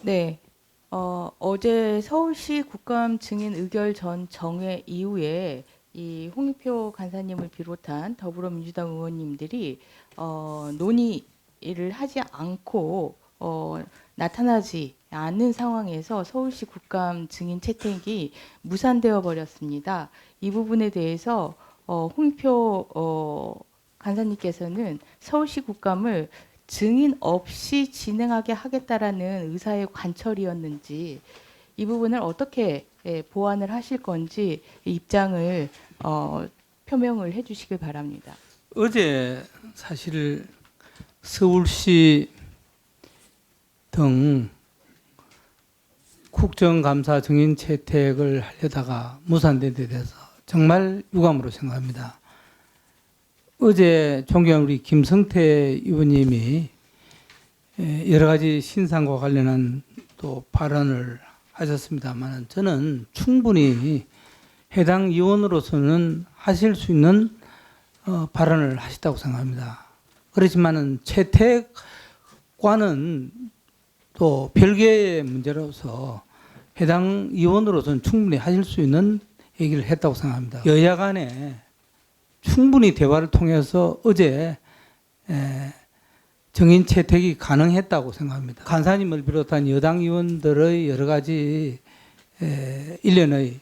네. 어제 서울시 국감 증인 의결 전 정회 이후에 이 홍익표 간사님을 비롯한 더불어민주당 의원님들이 논의를 하지 않고 나타나지 않는 상황에서 서울시 국감 증인 채택이 무산되어 버렸습니다. 이 부분에 대해서 홍익표 간사님께서는 서울시 국감을 증인 없이 진행하게 하겠다라는 의사의 관철이었는지 이 부분을 어떻게 보완을 하실 건지 입장을 표명을 해주시길 바랍니다. 어제 사실 서울시 등 국정감사 증인 채택을 하려다가 무산된 데 대해서 정말 유감으로 생각합니다. 어제 존경하는 우리 김성태 의원님이 여러 가지 신상과 관련한 또 발언을 하셨습니다만 저는 충분히 해당 의원으로서는 하실 수 있는 발언을 하셨다고 생각합니다. 그렇지만은 채택과는 또 별개의 문제로서 해당 의원으로서는 충분히 하실 수 있는 얘기를 했다고 생각합니다. 여야 간에 충분히 대화를 통해서 어제 정인 채택이 가능했다고 생각합니다. 간사님을 비롯한 여당 의원들의 여러 가지 일련의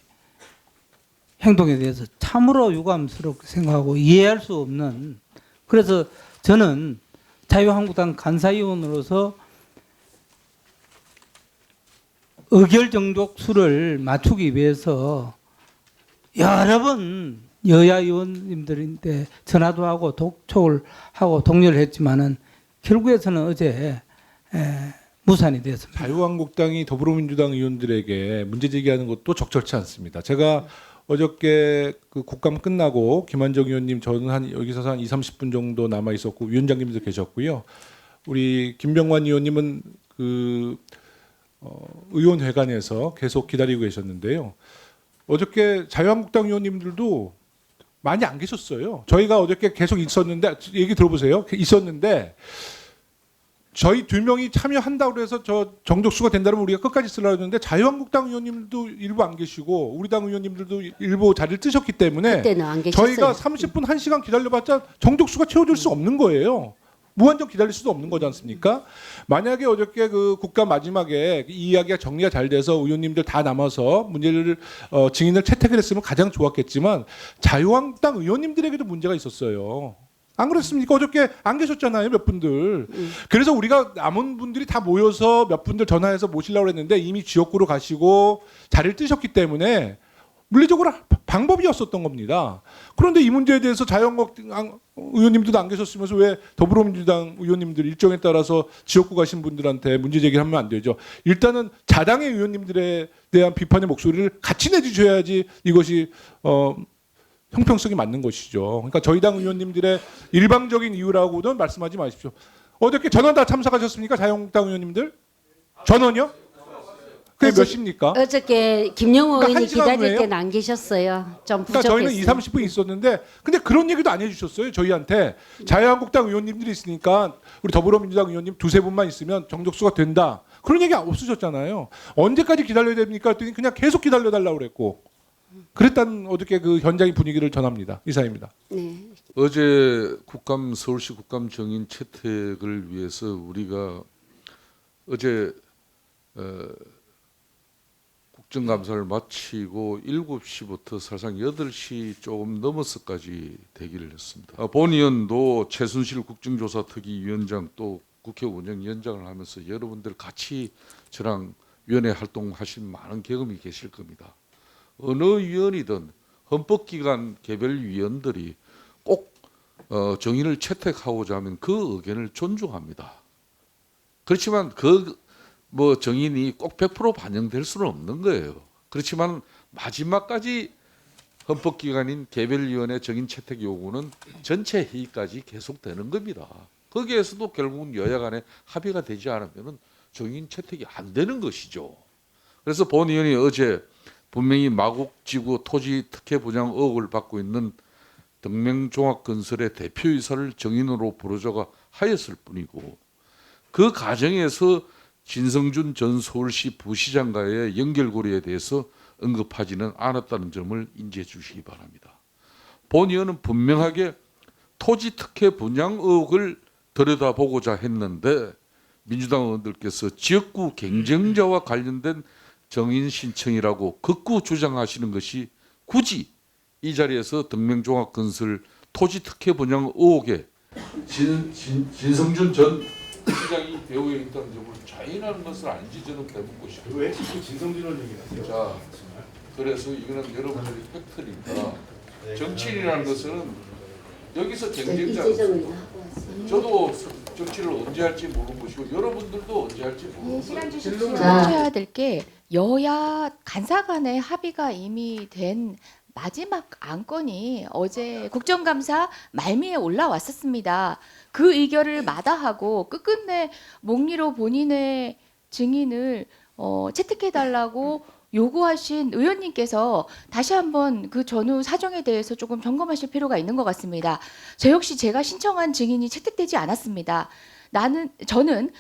행동에 대해서 참으로 유감스럽게 생각하고 이해할 수 없는, 그래서 저는 자유한국당 간사위원으로서 의결 정족수를 맞추기 위해서 여러 번 여야 의원님들인데 전화도 하고 독촉을 하고 독려를 했지만은 결국에서는 어제 무산이 되었습니다. 자유한국당이 더불어민주당 의원들에게 문제 제기하는 것도 적절치 않습니다. 제가 어저께 그 국감 끝나고 김한정 의원님 저는 여기서 한 2, 30분 정도 남아 있었고 위원장님도 계셨고요. 우리 김병완 의원님은 의원회관에서 계속 기다리고 계셨는데요. 어저께 자유한국당 의원님들도 많이 안 계셨어요. 저희가 어저께 계속 있었는데, 얘기 들어보세요. 있었는데 저희 2명이 참여한다고 해서 저 정족수가 된다면 우리가 끝까지 쓰려고 했는데 자유한국당 의원님들도 일부 안 계시고 우리 당 의원님들도 일부 자리를 뜨셨기 때문에 그때는 안 계셨어요. 저희가 30분 1시간 기다려봤자 정족수가 채워질 수 없는 거예요. 무한정 기다릴 수도 없는 거지 않습니까? 만약에 어저께 그 국감 마지막에 이 이야기가 정리가 잘 돼서 의원님들 다 남아서 문제를 증인을 채택을 했으면 가장 좋았겠지만 자유한국당 의원님들에게도 문제가 있었어요. 안 그랬습니까? 어저께 안 계셨잖아요, 몇 분들. 그래서 우리가 남은 분들이 다 모여서 몇 분들 전화해서 모시려고 했는데 이미 지역구로 가시고 자리를 뜨셨기 때문에 물리적으로 방법이 없었던 겁니다. 그런데 이 문제에 대해서 자유한국당 의원님들도 안 계셨으면서 왜 더불어민주당 의원님들 일정에 따라서 지역구 가신 분들한테 문제 제기를 하면 안 되죠. 일단은 자당의 의원님들에 대한 비판의 목소리를 같이 내주셔야지 이것이 형평성이 맞는 것이죠. 그러니까 저희 당 의원님들의 일방적인 이유라고는 말씀하지 마십시오. 어저께 전원 다 참석하셨습니까? 자유한국당 의원님들? 전원이요? 그게 몇 시입니까? 어저께 김영호 그러니까 의원이 한 시간 기다릴 후에요? 때는 안 계셨어요. 좀 그러니까 저희는 부족했어요. 2, 30분 있었는데 근데 그런 얘기도 안 해주셨어요. 저희한테 자유한국당 의원님들이 있으니까 우리 더불어민주당 의원님 2-3분만 있으면 정족수가 된다. 그런 얘기 없으셨잖아요. 언제까지 기다려야 됩니까? 했더니 그냥 계속 기다려달라고 그랬고 그랬다는 어저께 그 현장의 분위기를 전합니다. 이사입니다. 네. 어제 서울시 국감 정인 채택을 위해서 우리가 어제 국정감사를 마치고 7시부터 사실상 8시 조금 넘어서까지 대기를 했습니다. 본 의원도 최순실 국정조사특위위원장 또 국회 운영위원장을 하면서 여러분들 같이 저랑 위원회 활동하신 많은 경험이 계실 겁니다. 어느 위원이든 헌법기관 개별 위원들이 꼭 정인을 채택하고자 하면 그 의견을 존중합니다. 그렇지만 정인이 꼭 100% 반영될 수는 없는 거예요. 그렇지만 마지막까지 헌법기관인 개별위원회 정인 채택 요구는 전체 회의까지 계속되는 겁니다. 거기에서도 결국은 여야 간에 합의가 되지 않으면 정인 채택이 안 되는 것이죠. 그래서 본 의원이 어제 분명히 마곡지구 토지 특혜 분양 의혹을 받고 있는 덕명종합건설의 대표이사를 정인으로 부르자고 하였을 뿐이고 그 과정에서 진성준 전 서울시 부시장과의 연결고리에 대해서 언급하지는 않았다는 점을 인지해 주시기 바랍니다. 본 의원은 분명하게 토지 특혜 분양 의혹을 들여다보고자 했는데 민주당 의원들께서 지역구 경쟁자와 관련된 정인 신청이라고 극구 주장하시는 것이 굳이 이 자리에서 덕명종합건설 토지 특혜 분양 의혹에 진성준 전 시장이 배후에 있다는 점을 자인하는 것은 아닌지 저는 배묻고 싶어요. 왜 자꾸 진성준을 얘기하세요? 자, 그래서 이거는 여러분들이 팩트니까 정치인이라는 것은 여기서 경쟁자, 저도 정치를 언제 할지 모르는 것이고 여러분들도 언제 할지 모르는 거예요. 하셔야 될 게 여야 간사 간의 합의가 이미 된 마지막 안건이 어제 국정감사 말미에 올라왔었습니다. 그 의결을 마다하고 끝끝내 목리로 본인의 증인을 채택해달라고 요구하신 의원님께서 다시 한번 그 전후 사정에 대해서 조금 점검하실 필요가 있는 것 같습니다. 저 역시 제가 신청한 증인이 채택되지 않았습니다. 저는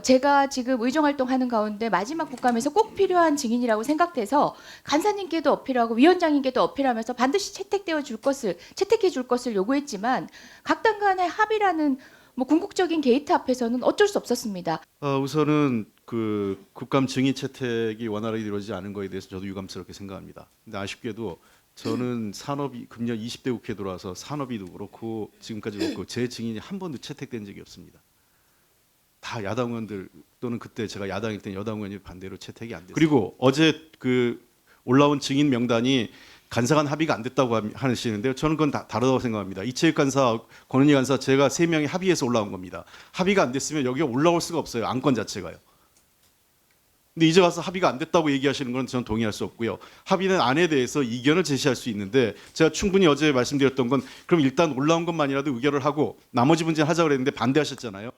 제가 지금 의정활동하는 가운데 마지막 국감에서 꼭 필요한 증인이라고 생각돼서 간사님께도 어필하고 위원장님께도 어필하면서 반드시 채택해 줄 것을 요구했지만 각 당 간의 합의라는 뭐 궁극적인 게이트 앞에서는 어쩔 수 없었습니다. 우선은 그 국감 증인 채택이 원활하게 이루어지지 않은 거에 대해서 저도 유감스럽게 생각합니다. 근데 아쉽게도 저는 산업이 금년 20대 국회에 들어와서 산업위도 그렇고 지금까지 그렇고 제 증인이 한 번도 채택된 적이 없습니다. 다 야당 의원들 또는 그때 제가 야당일 때 여당 의원이 반대로 채택이 안 됐어요. 그리고 어제 그 올라온 증인 명단이 간사 간 합의가 안 됐다고 하시는데요. 저는 그건 다르다고 생각합니다. 이채익 간사, 권은희 간사 제가 3명이 합의해서 올라온 겁니다. 합의가 안 됐으면 여기가 올라올 수가 없어요. 안건 자체가요. 근데 이제 와서 합의가 안 됐다고 얘기하시는 건 저는 동의할 수 없고요. 합의는 안에 대해서 이견을 제시할 수 있는데 제가 충분히 어제 말씀드렸던 건 그럼 일단 올라온 것만이라도 의결을 하고 나머지 문제는 하자고 그랬는데 반대하셨잖아요.